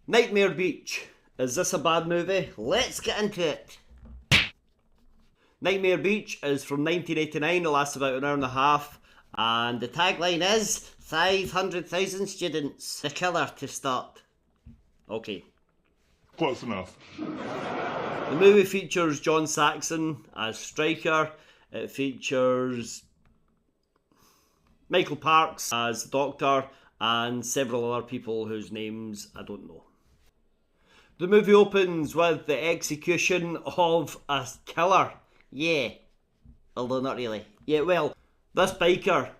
Nightmare Beach. Is this a bad movie? Let's get into it. Nightmare Beach is from 1989. It lasts about an hour and a half. And the tagline is 500,000 students. The killer to start. Okay. Close enough. The movie features John Saxon as Striker. It features Michael Parks as the Doctor and several other people whose names I don't know. The movie opens with the execution of a killer. Yeah. Although not really. Yeah, well, this biker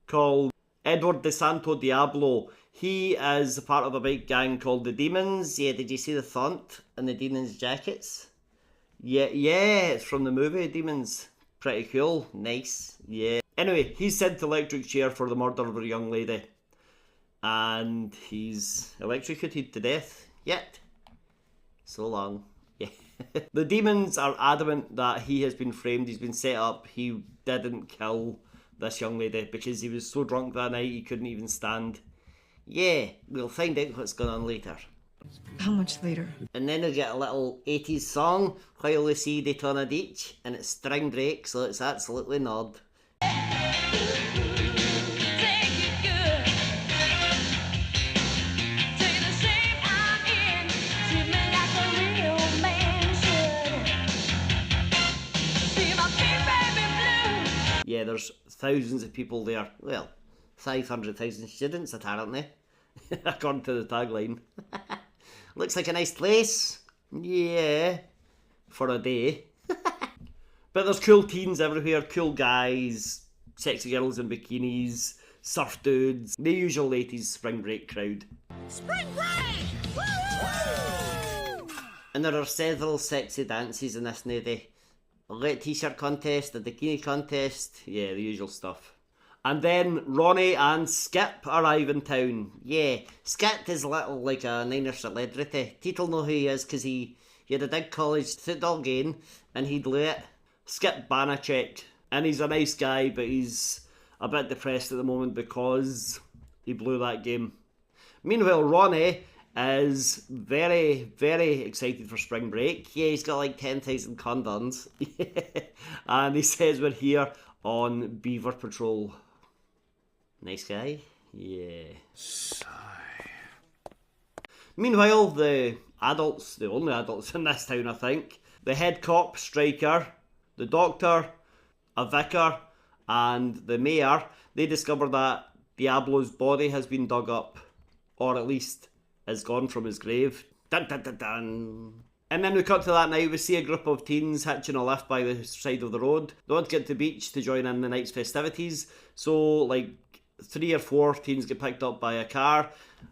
called Edward DeSanto Diablo, he is a part of a bike gang called the Demons. Yeah, did you see the font and the Demons jackets? Yeah, it's from the movie Demons. Pretty cool. Nice. Yeah. Anyway, he's sent to electric chair for the murder of a young lady. And he's electrocuted to death. Yet. So long. Yeah. The Demons are adamant that he has been framed, he's been set up, he didn't kill this young lady because he was so drunk that night he couldn't even stand. Yeah, we'll find out what's going on later. How much later? And then we get a little 80s song, While We See Daytona Beach, and it's string break, so it's absolutely nod. Yeah, there's thousands of people there. Well, 500,000 students apparently, according to the tagline. Looks like a nice place. Yeah, for a day. But there's cool teens everywhere, cool guys, sexy girls in bikinis, surf dudes, the usual 80s spring break crowd. Spring break! Woo! And there are several sexy dances in this movie. A lit t-shirt contest, a bikini contest, yeah, the usual stuff. And then Ronnie and Skip arrive in town. Yeah, Skip is little like a Niner celebrity. People know who he is because he had a big college football game and he blew it. Skip Banachek. And he's a nice guy, but he's a bit depressed at the moment because he blew that game. Meanwhile, Ronnie is very, very excited for spring break. Yeah, he's got like 10,000 condoms. And he says we're here on Beaver Patrol. Nice guy. Yeah. Sigh. Meanwhile, the adults, the only adults in this town, I think, the head cop, Striker, the doctor, a vicar, and the mayor, they discover that Diablo's body has been dug up, or at least is gone from his grave. Dun dun dun dun. And then we cut to that night, we see a group of teens hitching a lift by the side of the road. They want to get to the beach to join in the night's festivities, so like 3 or 4 teens get picked up by a car,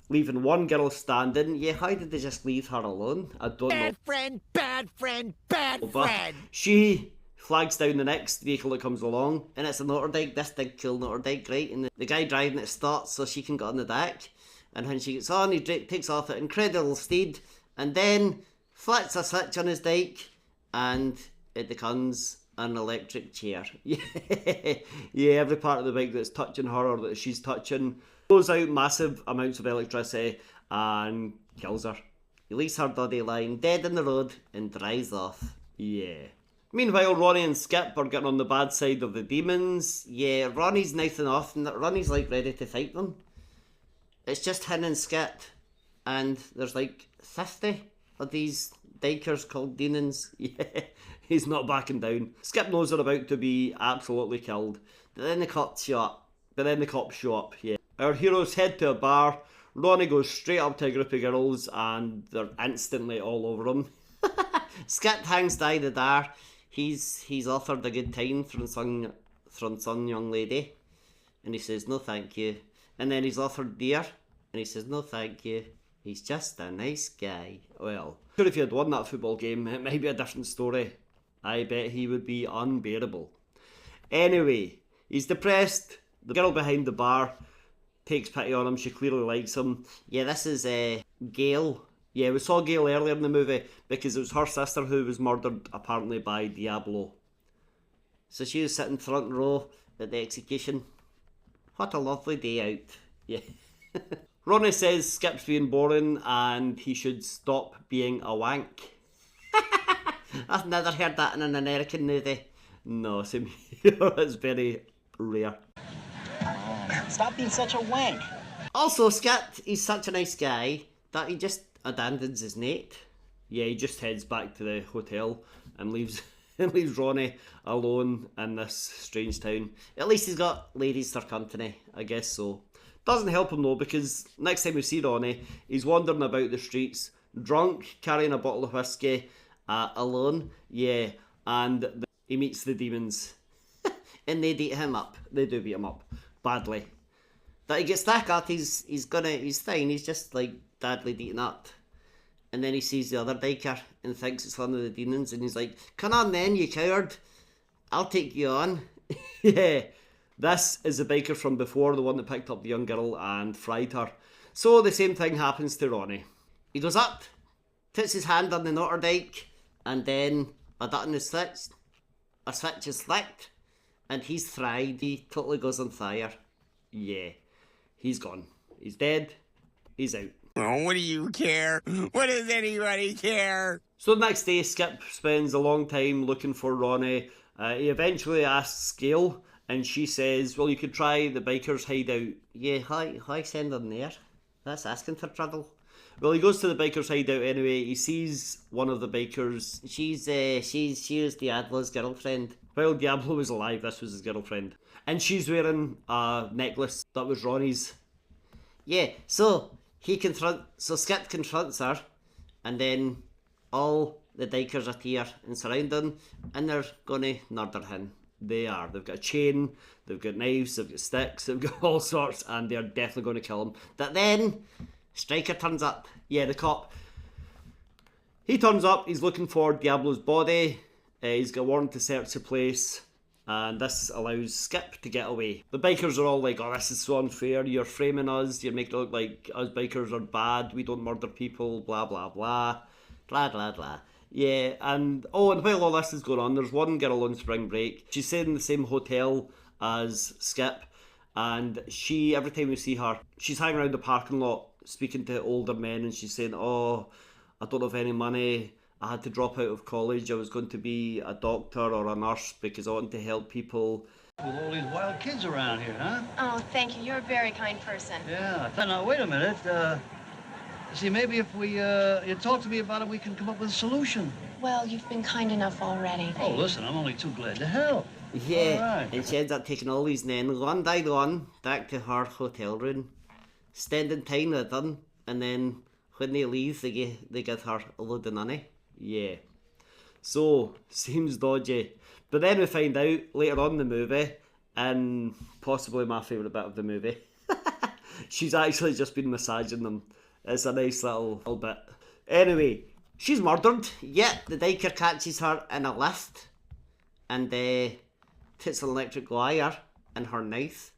leaving one girl standing. Yeah, how did they just leave her alone? I don't know. Bad friend, bad friend, bad But friend! she flags down the next vehicle that comes along, and it's a Noterdijk, this big cool Noterdijk, right? And the guy driving it starts so she can get on the deck, and when she gets on, he takes off at incredible speed, and then flicks a switch on his dike, and it becomes an electric chair. Yeah, every part of the bike that's touching her or that she's touching blows out massive amounts of electricity and kills her. He leaves her body lying dead in the road and drives off. Yeah. Meanwhile, Ronnie and Skip are getting on the bad side of the Demons. Yeah, Ronnie's knifing off and Ronnie's like ready to fight them. It's just him and Skip, and there's like 50 of these dikers called Demons. Yeah, he's not backing down. Skip knows they're about to be absolutely killed, but then the cops show up. Yeah, our heroes head to a bar. Ronnie goes straight up to a group of girls, and they're instantly all over him. Skip hangs by the bar. He's offered a good time from some young lady, and he says no thank you. And then he's offered beer, and he says no thank you. He's just a nice guy. Well, sure, if he had won that football game, it might be a different story. I bet he would be unbearable. Anyway, he's depressed. The girl behind the bar takes pity on him. She clearly likes him. Yeah, this is Gail. Yeah, we saw Gail earlier in the movie because it was her sister who was murdered apparently by Diablo. So she was sitting front row at the execution. What a lovely day out. Yeah. Ronnie says Skip's being boring and he should stop being a wank. I've never heard that in an American movie. No, same here. It's very rare. Stop being such a wank. Also, Skip, he's such a nice guy that he just abandons his mate. Yeah, he just heads back to the hotel and leaves Ronnie alone in this strange town. At least he's got ladies for company, I guess so. Doesn't help him though, because next time we see Ronnie, he's wandering about the streets, drunk, carrying a bottle of whiskey, alone. Yeah, and he meets the demons. And they beat him up. They do beat him up. Badly. That he gets back at, he's fine, he's just like badly beaten up. And then he sees the other biker and thinks it's one of the demons, and he's like, come on then, you coward. I'll take you on. Yeah. This is the biker from before, the one that picked up the young girl and fried her. So the same thing happens to Ronnie. He goes up, puts his hand on the Notterdijk, and then a button is switched. A switch is flicked, and he's fried. He totally goes on fire. Yeah, he's gone. He's dead. He's out. Oh, what do you care? What does anybody care? So the next day, Skip spends a long time looking for Ronnie. He eventually asks Gail, and she says, well, you could try the biker's hideout. Yeah, why send them there? That's asking for trouble. Well, he goes to the biker's hideout anyway. He sees one of the bikers. She was Diablo's girlfriend. While Diablo was alive, this was his girlfriend. And she's wearing a necklace that was Ronnie's. Yeah, so Skip confronts her, and then all the bikers appear and surround him, and they're gonna murder him. They are. They've got a chain, they've got knives, they've got sticks, they've got all sorts, and they're definitely going to kill him. But then, Stryker turns up. Yeah, the cop. He turns up, he's looking for Diablo's body, he's got a warrant to search the place, and this allows Skip to get away. The bikers are all like, oh, this is so unfair, you're framing us, you're making it look like us bikers are bad, we don't murder people, blah blah blah, blah blah blah. Yeah, and while all this is going on, there's one girl on spring break. She's staying in the same hotel as Skip, and every time we see her, she's hanging around the parking lot speaking to older men, and she's saying, oh, I don't have any money, I had to drop out of college, I was going to be a doctor or a nurse because I wanted to help people. With all these wild kids around here, huh? Oh, thank you. You're a very kind person. Yeah. Now, wait a minute. See, maybe if you talk to me about it, we can come up with a solution. Well, you've been kind enough already. Oh, listen, I'm only too glad to help. Yeah, All right. and she ends up taking all these men one by one back to her hotel room, spending time with them, and then when they leave, they give her a load of money. Yeah. So, seems dodgy. But then we find out later on in the movie, and possibly my favourite bit of the movie, she's actually just been massaging them. It's a nice little bit. Anyway, she's murdered. Yeah, the biker catches her in a lift and puts an electric wire in her mouth,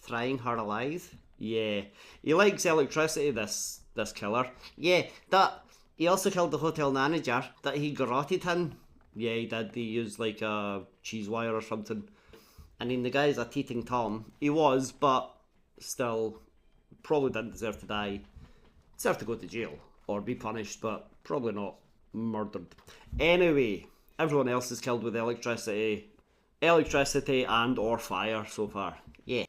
frying her alive. Yeah, he likes electricity, this killer. Yeah, that he also killed the hotel manager that he garroted him. Yeah, he did. He used like a cheese wire or something. I mean, the guy's a teething Tom. He was, but still, probably didn't deserve to die. Deserve to go to jail or be punished, but probably not murdered. Anyway, everyone else is killed with electricity and or fire so far. Yeah.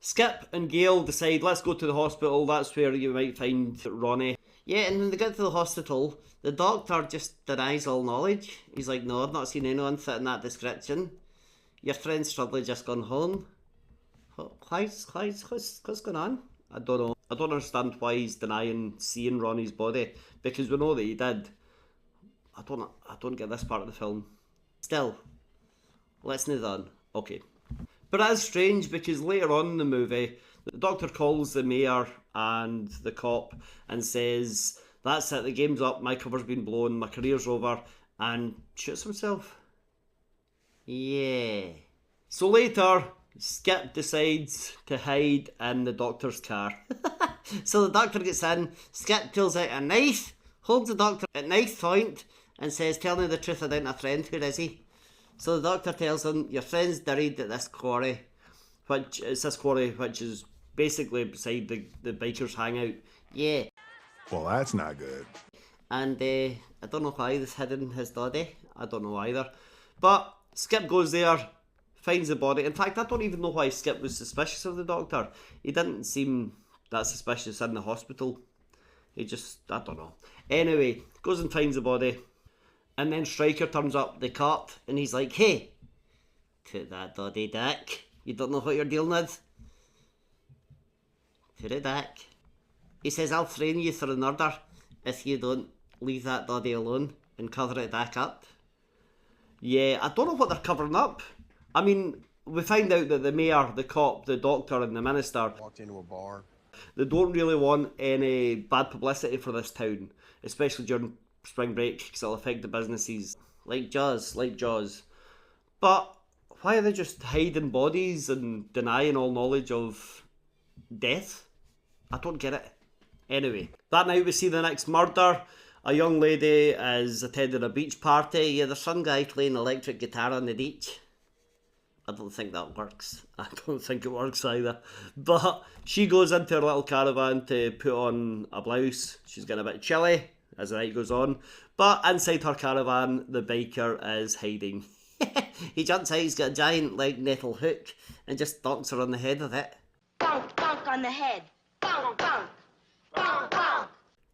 Skip and Gail decide, let's go to the hospital, that's where you might find Ronnie. Yeah, and when they get to the hospital, the doctor just denies all knowledge. He's like, no, I've not seen anyone fitting that description. Your friend's probably just gone home. What's going on? I don't know. I don't understand why he's denying seeing Ronnie's body, because we know that he did. I don't get this part of the film. Still, let's move on. Okay. But it is strange because later on in the movie, the doctor calls the mayor and the cop and says, that's it, the game's up, my cover's been blown, my career's over, and shoots himself. Yeah. So later, Skip decides to hide in the doctor's car. So the doctor gets in, Skip pulls out a knife, holds the doctor at knife point, and says, tell me the truth, I don't have a friend, who is he? So the doctor tells him, your friend's buried at this quarry, which is basically beside the bikers hangout. Yeah. Well, that's not good. And I don't know why he's hidden his body. I don't know either. But Skip goes there, finds the body. In fact, I don't even know why Skip was suspicious of the doctor. He didn't seem that suspicious in the hospital. He just, I don't know. Anyway, goes and finds the body. And then Stryker turns up, the cop, and he's like, hey, put that body back. You don't know what you're dealing with? Put it back. He says, I'll frame you for a murder if you don't leave that body alone and cover it back up. Yeah, I don't know what they're covering up. I mean, we find out that the mayor, the cop, the doctor and the minister walked into a bar. They don't really want any bad publicity for this town, especially during spring break, because it'll affect the businesses. Like Jaws. But why are they just hiding bodies and denying all knowledge of death? I don't get it. Anyway, that night we see the next murder. A young lady is attending a beach party. Yeah, there's some guy playing electric guitar on the beach. I don't think that works. I don't think it works either. But she goes into her little caravan to put on a blouse. She's getting a bit chilly as the night goes on. But inside her caravan, the biker is hiding. He jumps out, he's got a giant nettle hook and just donks her on the head with it. Bonk, bonk on the head. Bonk, bonk. Bonk, bonk.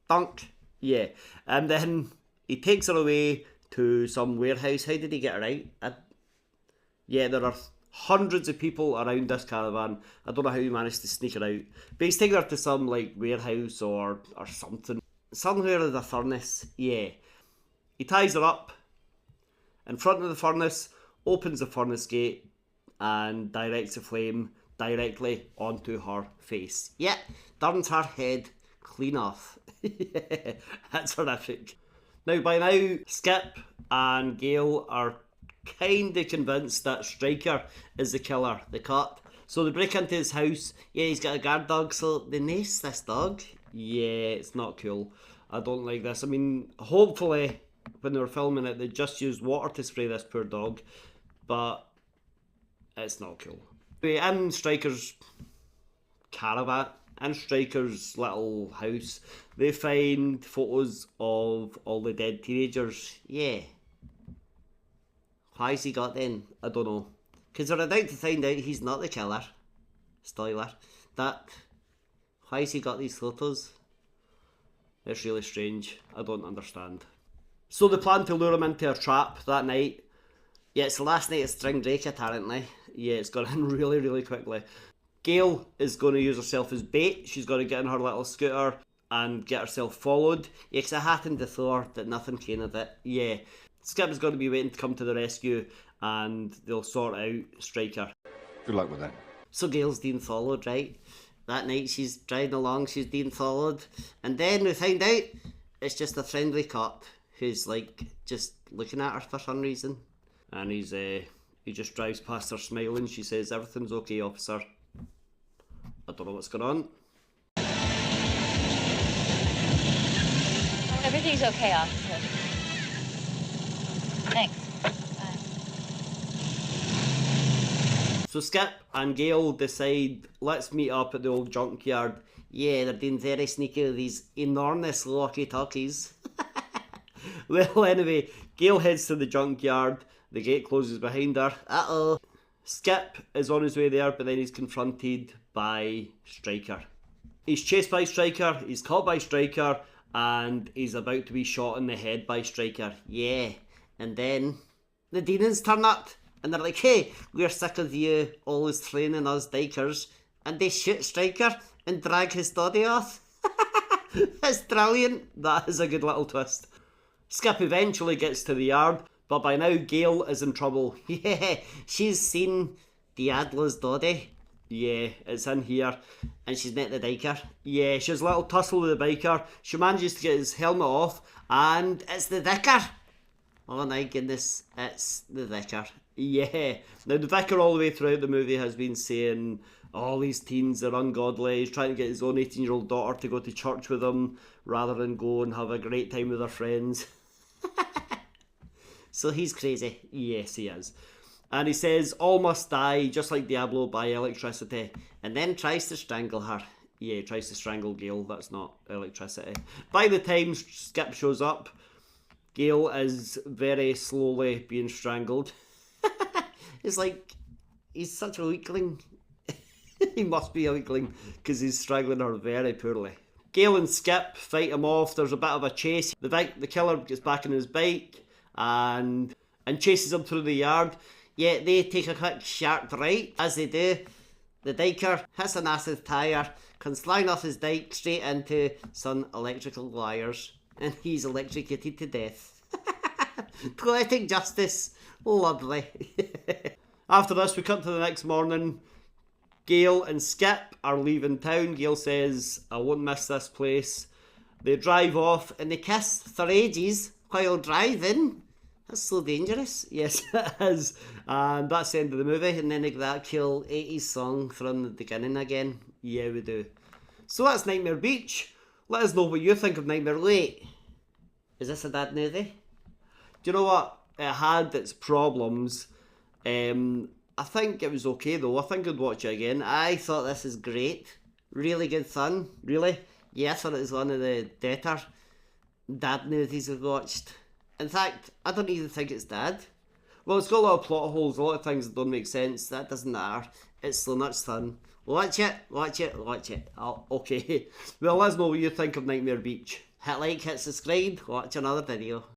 Dunk. Yeah. And then he takes her away to some warehouse. How did he get her out? Yeah, there are hundreds of people around this caravan. I don't know how he managed to sneak her out. But he's taking her to some warehouse or something. Somewhere in the furnace. Yeah. He ties her up in front of the furnace, opens the furnace gate and directs the flame directly onto her face. Yeah, turns her head clean off. That's horrific. Now, by now, Skip and Gail are kind of convinced that Stryker is the killer, the cop. So they break into his house. Yeah, he's got a guard dog, so they nace this dog. Yeah, it's not cool. I don't like this. I mean, hopefully, when they were filming it, they just used water to spray this poor dog. But it's not cool. In Stryker's caravan, in Stryker's little house, they find photos of all the dead teenagers. Yeah. Why's he got them? I don't know. Because they're about to find out he's not the killer. Spoiler. Why's he got these photos? It's really strange. I don't understand. So they plan to lure him into a trap that night. Yeah, it's the last night of spring break apparently. Yeah, it's gone in really, really quickly. Gail is going to use herself as bait. She's going to get in her little scooter and get herself followed. Yeah, because it happened before, that nothing came of it. Yeah. Skip is going to be waiting to come to the rescue and they'll sort out Stryker. Good luck with that. So Gail's being followed, right? That night she's driving along, she's being followed. And then we find out it's just a friendly cop who's just looking at her for some reason. And he just drives past her smiling. She says, "Everything's okay, officer." I don't know what's going on. Everything's okay, officer. Thanks. Bye. So Skip and Gail decide, let's meet up at the old junkyard. Yeah, they're being very sneaky with these enormous walkie-talkies. Well, anyway, Gail heads to the junkyard. The gate closes behind her. Uh-oh. Skip is on his way there, but then he's confronted by Stryker. He's chased by Stryker, he's caught by Stryker, and he's about to be shot in the head by Stryker. Yeah. And then the demons turn up, and they're like, "Hey, we're sick of you always training us bikers." And they shoot Stryker and drag his body off. That's brilliant. That is a good little twist. Skip eventually gets to the yard, but by now Gail is in trouble. Yeah, she's seen the Adler's body. Yeah, it's in here. And she's met the biker. Yeah, she has a little tussle with the biker. She manages to get his helmet off, and it's the vicar. Oh my goodness, it's the vicar. Yeah. Now the vicar all the way throughout the movie has been saying all these teens are ungodly. He's trying to get his own 18-year-old daughter to go to church with him rather than go and have a great time with her friends. So he's crazy. Yes, he is. And he says, all must die, just like Diablo, by electricity. And then tries to strangle her. Yeah, he tries to strangle Gale, that's not electricity. By the time Skip shows up, Gale is very slowly being strangled. It's like, he's such a weakling. He must be a weakling, because he's strangling her very poorly. Gale and Skip fight him off, there's a bit of a chase. The killer gets back on his bike, and chases him through the yard. Yeah, they take a quick sharp right. As they do, the diker hits an acid tyre, comes flying off his dike straight into some electrical wires, and he's electrocuted to death. Poetic justice. Lovely. After this, we cut to the next morning. Gale and Skip are leaving town. Gale says, I won't miss this place. They drive off and they kiss for ages while driving. That's so dangerous. Yes, it is. And that's the end of the movie. And then they get that cool 80s song from the beginning again. Yeah, we do. So that's Nightmare Beach. Let us know what you think of Nightmare Lane. Is this a bad movie? Do you know what? It had its problems. I think it was okay though. I think I'd watch it again. I thought this is great. Really good fun. Really. Yeah, I thought it was one of the better dad movies I've watched. In fact, I don't even think it's dad. Well, it's got a lot of plot holes, a lot of things that don't make sense. That doesn't matter. It's so much fun. Watch it, watch it, watch it. Oh, okay. Well, let us know what you think of Nightmare Beach. Hit like, hit subscribe, watch another video.